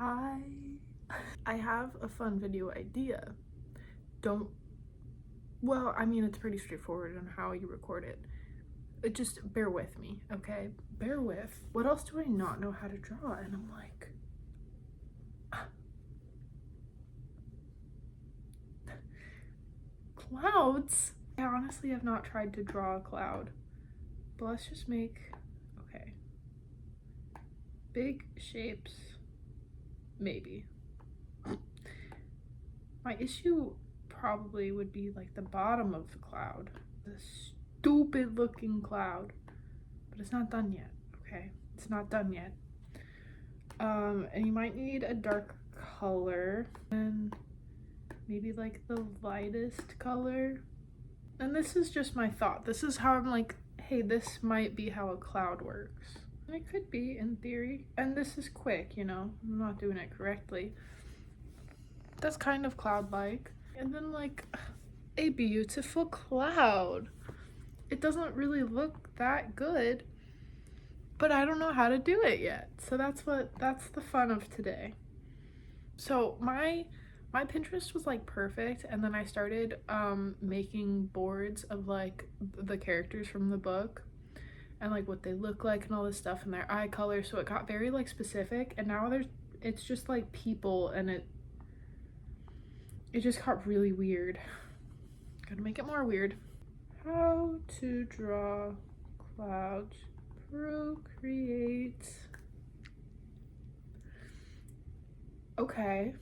I have a fun video idea. Well, I mean, it's pretty straightforward on how you record it. Just bear with me, okay? Bear with. What else do I not know how to draw? And I'm like, clouds? I honestly have not tried to draw a cloud, but let's just make, okay, big shapes, maybe. My issue probably would be like the bottom of the cloud, the stupid looking cloud, but it's not done yet. Okay, it's not done yet. And you might need a dark color and maybe like the lightest color. And this is just my thought. This is how I'm like, hey, this might be how a cloud works. And it could be in theory. And this is quick, you know, I'm not doing it correctly. That's kind of cloud-like. And then like a beautiful cloud. It doesn't really look that good, but I don't know how to do it yet. So that's the fun of today. So my Pinterest was like perfect, and then I started making boards of like the characters from the book and like what they look like and all this stuff and their eye color, so it got very like specific, and now it's just like people, and it just got really weird. Gotta make it more weird. How to draw clouds. Procreate. Okay.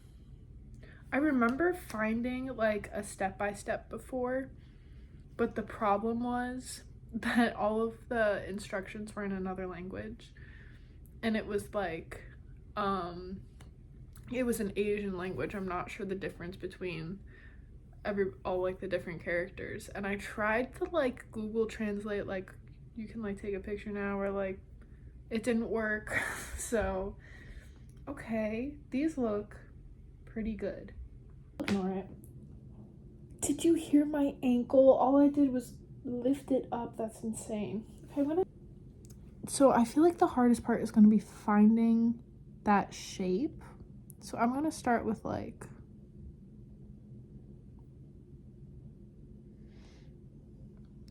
I remember finding like a step-by-step before, but the problem was that all of the instructions were in another language, and it was like it was an Asian language. I'm not sure the difference between all like the different characters, and I tried to like Google Translate, like you can like take a picture now, or like it didn't work. So okay, these look pretty good. Ignore it. Did you hear my ankle? All I did was lift it up. That's insane. Okay, so I feel like the hardest part is gonna be finding that shape. So I'm gonna start with like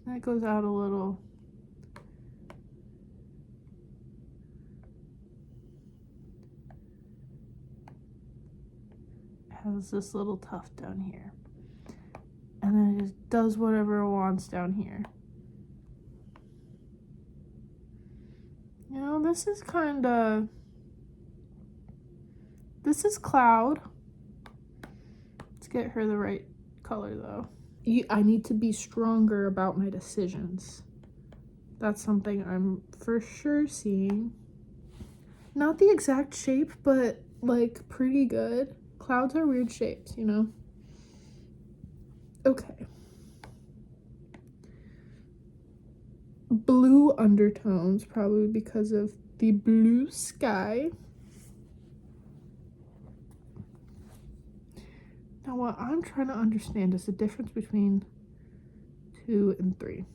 that goes out a little. Has this little tuft down here, and then it just does whatever it wants down here. You know, this is cloud. Let's get her the right color though. I need to be stronger about my decisions. That's something I'm for sure seeing. Not the exact shape, but like pretty good. Clouds are weird shapes, you know? Okay. Blue undertones, probably because of the blue sky. Now what I'm trying to understand is the difference between 2 and 3.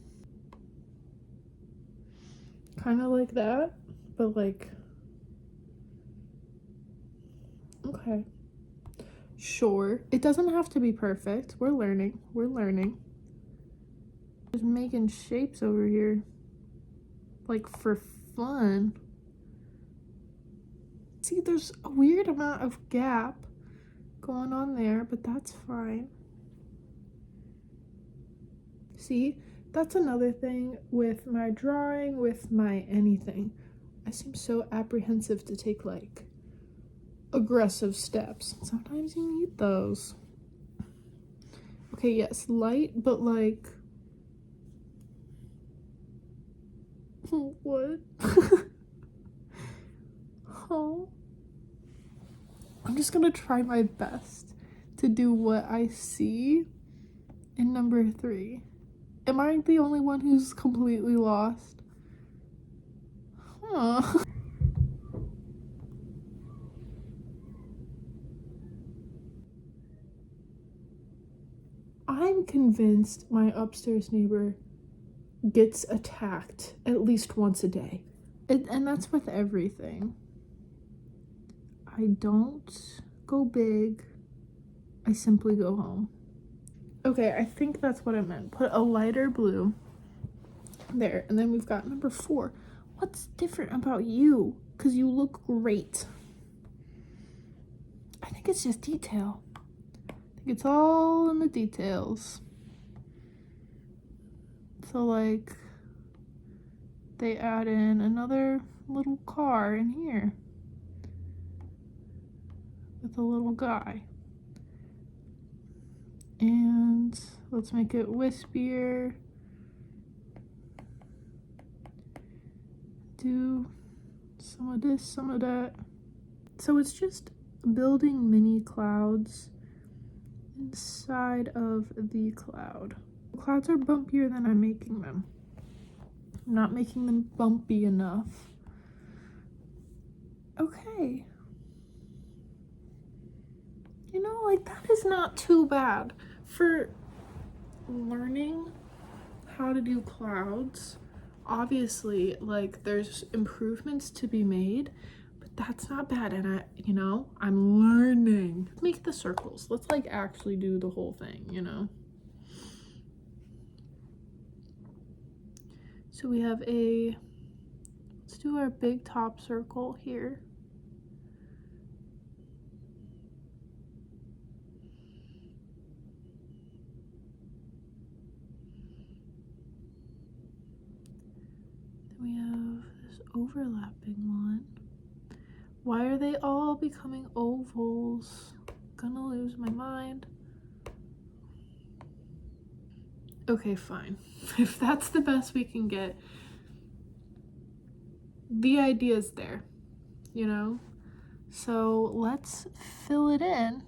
Kind of like that, but like, okay. Sure, it doesn't have to be perfect. We're learning. Just making shapes over here, like for fun. See, there's a weird amount of gap going on there, but that's fine. See, that's another thing with my drawing, with my anything. I seem so apprehensive to take like aggressive steps. Sometimes you need those. Okay, yes, light, but like what? Oh, I'm just gonna try my best to do what I see in number 3. Am I the only one who's completely lost? Huh. I'm convinced my upstairs neighbor gets attacked at least once a day. And that's with everything. I don't go big, I simply go home. Okay, I think that's what I meant. Put a lighter blue there. And then we've got number 4. What's different about you? Because you look great. I think it's just detail. I think it's all in the details. So like, they add in another little car in here with a little guy. And let's make it wispier. Do some of this, some of that. So it's just building mini clouds inside of the cloud. Clouds are bumpier than I'm making them. I'm not making them bumpy enough. Okay. You know, like, that is not too bad. For learning how to do clouds, obviously, like, there's improvements to be made, but that's not bad. And I'm learning. Make the circles. Let's like actually do the whole thing, you know? So we have let's do our big top circle here. Then we have this overlapping one. Why are they all becoming ovals? Gonna lose my mind. Okay, fine. If that's the best we can get, the idea's there, you know? So let's fill it in.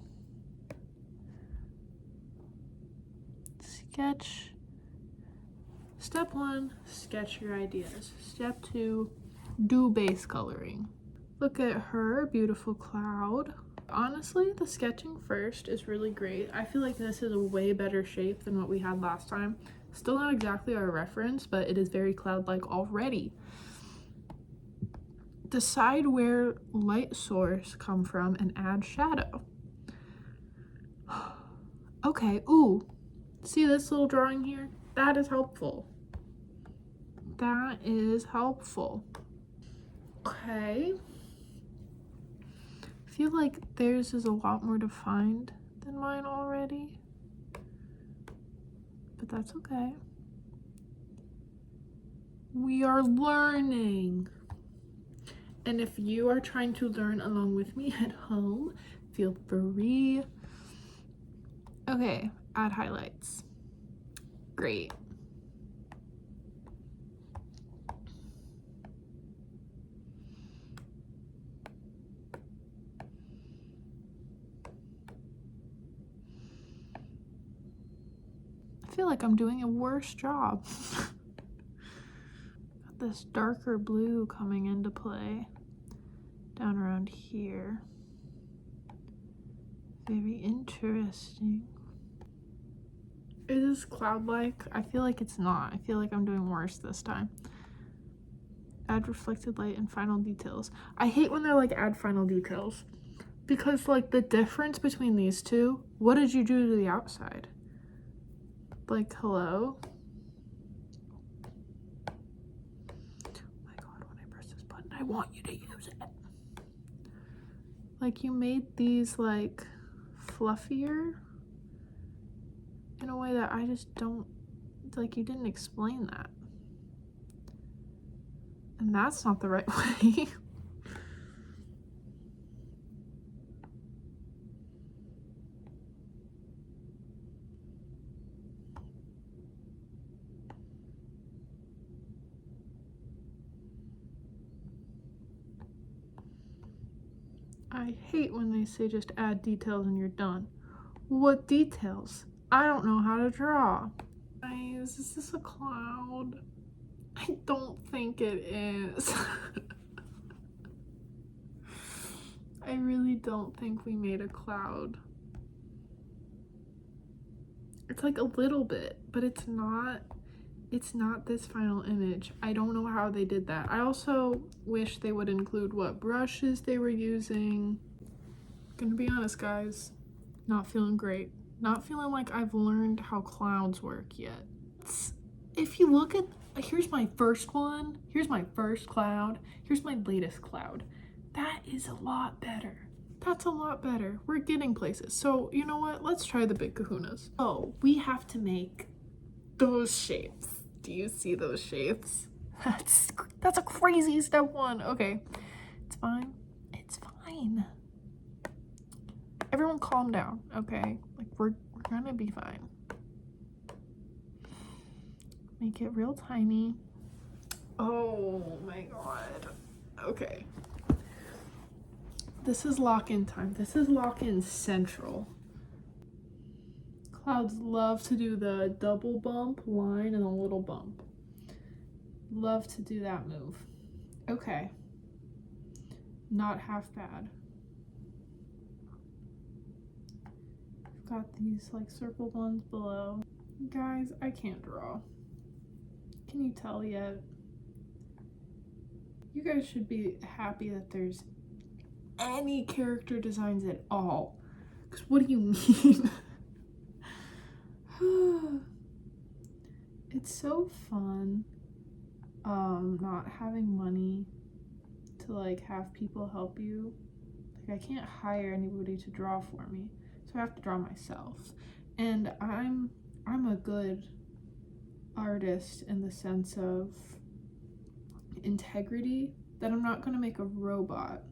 Sketch. Step 1, sketch your ideas. Step 2, do base coloring. Look at her beautiful cloud. Honestly, the sketching first is really great. I feel like this is a way better shape than what we had last time. Still not exactly our reference, but it is very cloud-like already. Decide where light source come from and add shadow. Okay, ooh, see this little drawing here? That is helpful. That is helpful. Okay. I feel like theirs is a lot more defined than mine already, but that's okay. We are learning. And if you are trying to learn along with me at home, feel free. Okay, add highlights. Great. I feel like I'm doing a worse job. Got this darker blue coming into play down around here. Very interesting. Is this cloud-like? I feel like it's not. I feel like I'm doing worse this time. Add reflected light and final details. I hate when they're like add final details, because like the difference between these two, what did you do to the outside? Like, hello? Oh my god, when I press this button, I want you to use it. Like, you made these like fluffier in a way that I just don't, like, you didn't explain that. And that's not the right way. I hate when they say just add details and you're done. What details? I don't know how to draw. Guys, is this a cloud? I don't think it is. I really don't think we made a cloud. It's like a little bit, but it's not this final image. I don't know how they did that. I also wish they would include what brushes they were using. Gonna be honest, guys. Not feeling great. Not feeling like I've learned how clouds work yet. If you look at, here's my first one. Here's my first cloud. Here's my latest cloud. That is a lot better. That's a lot better. We're getting places. So you know what? Let's try the big kahunas. Oh, we have to make those shapes. Do you see those shapes? That's a crazy step one. Okay, it's fine. It's fine. Everyone calm down, okay? Like we're gonna be fine. Make it real tiny. Oh my god. Okay. This is lock-in time. This is lock-in central. Clouds love to do the double bump line and a little bump. Love to do that move. Okay. Not half bad. I've got these like circled ones below. Guys, I can't draw. Can you tell yet? You guys should be happy that there's any character designs at all. Because what do you mean? It's so fun not having money to like have people help you. Like I can't hire anybody to draw for me, so I have to draw myself. And I'm a good artist in the sense of integrity, that I'm not going to make a robot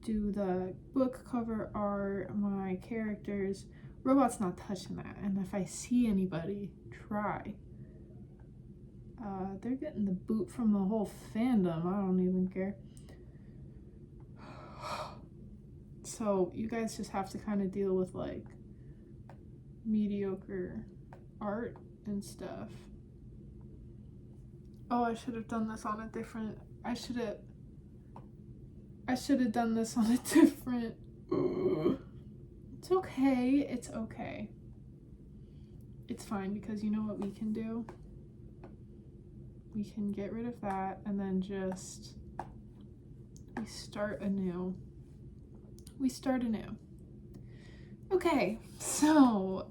do the book cover art, my characters. Robot's not touching that. And if I see anybody try, they're getting the boot from the whole fandom. I don't even care. So you guys just have to kind of deal with like mediocre art and stuff. Oh, I should have done this on a different, I should have done this on a different, it's okay, it's okay. It's fine, because you know what we can do? We can get rid of that and then just, we start anew. We start anew. Okay, so,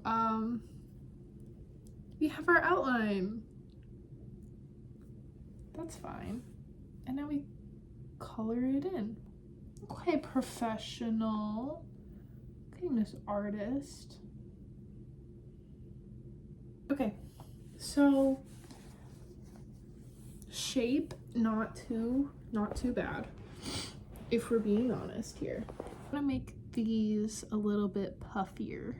we have our outline. That's fine. And now we color it in. Okay, professional. Okay, Miss Artist. Okay, so shape, not too bad, if we're being honest here. I'm gonna make these a little bit puffier.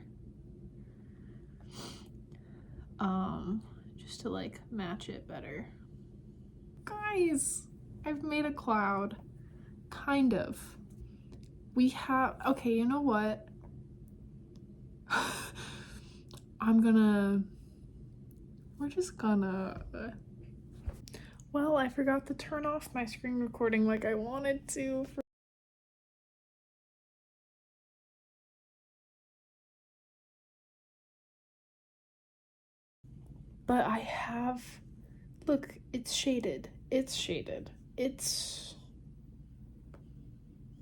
Just to like match it better. Guys, I've made a cloud. Kind of. We have, okay, you know what? We're just gonna, well, I forgot to turn off my screen recording like I wanted to. But I have, look, it's shaded. It's shaded. It's,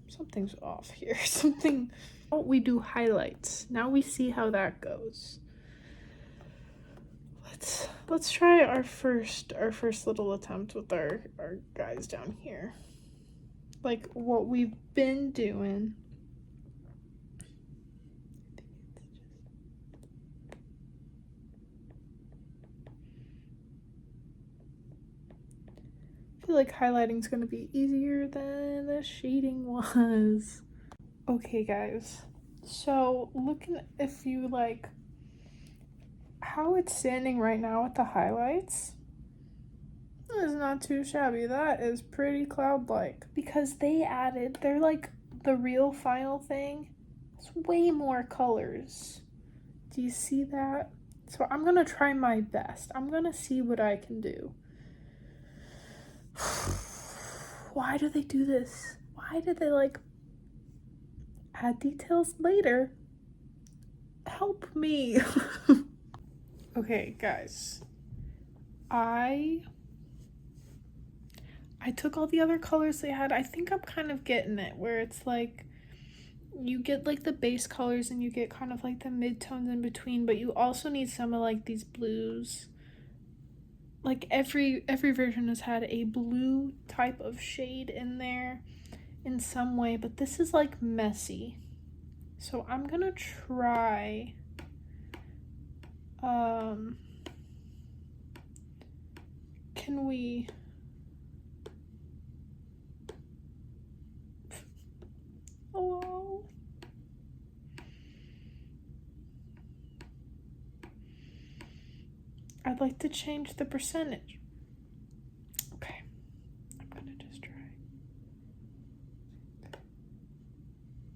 something's off here. Something, oh, we do highlights. Now we see how that goes. Let's try our first little attempt with our guys down here. Like what we've been doing. I feel like highlighting is going to be easier than the shading was. Okay, guys. So looking, if you like how it's standing right now with the highlights, is not too shabby. That is pretty cloud-like, because they're like the real final thing. It's way more colors. Do you see that? So I'm gonna try my best. I'm gonna see what I can do. Why do they do this? Why did they like add details later? Help me. Okay, guys. I took all the other colors they had. I think I'm kind of getting it, where it's like you get like the base colors and you get kind of like the mid-tones in between, but you also need some of like these blues. Like every version has had a blue type of shade in there in some way, but this is like messy. So I'm gonna try can we hello? I'd like to change the percentage. Okay, I'm gonna just try.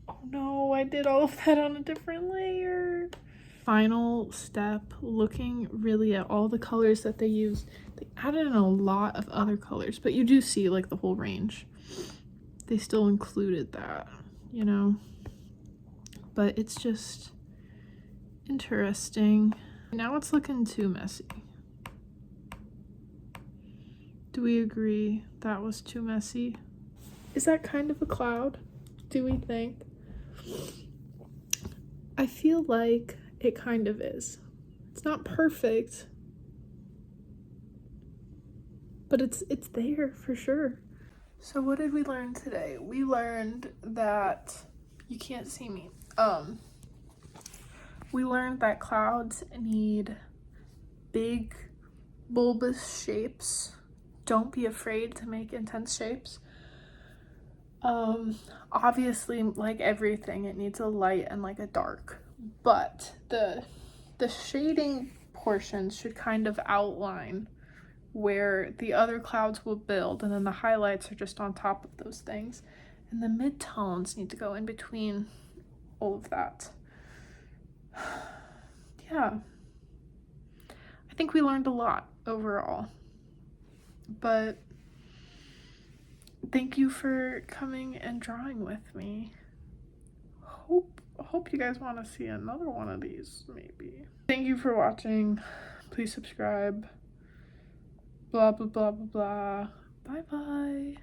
Oh no, I did all of that on a different layer. Final step, looking really at all the colors that they used. They added in a lot of other colors, but you do see like the whole range. They still included that, you know? But it's just interesting. Now it's looking too messy. Do we agree that was too messy? Is that kind of a cloud? Do we think? I feel like it kind of is. It's not perfect, but it's there for sure. So what did we learn today? We learned that you can't see me. We learned that clouds need big bulbous shapes. Don't be afraid to make intense shapes. Obviously, like everything, it needs a light and like a dark, but the shading portions should kind of outline where the other clouds will build, and then the highlights are just on top of those things, and the mid-tones need to go in between all of that. Yeah, I think we learned a lot overall, but thank you for coming and drawing with me. Hope you guys want to see another one of these, maybe. Thank you for watching. Please subscribe. Blah, blah, blah, blah, blah. Bye-bye.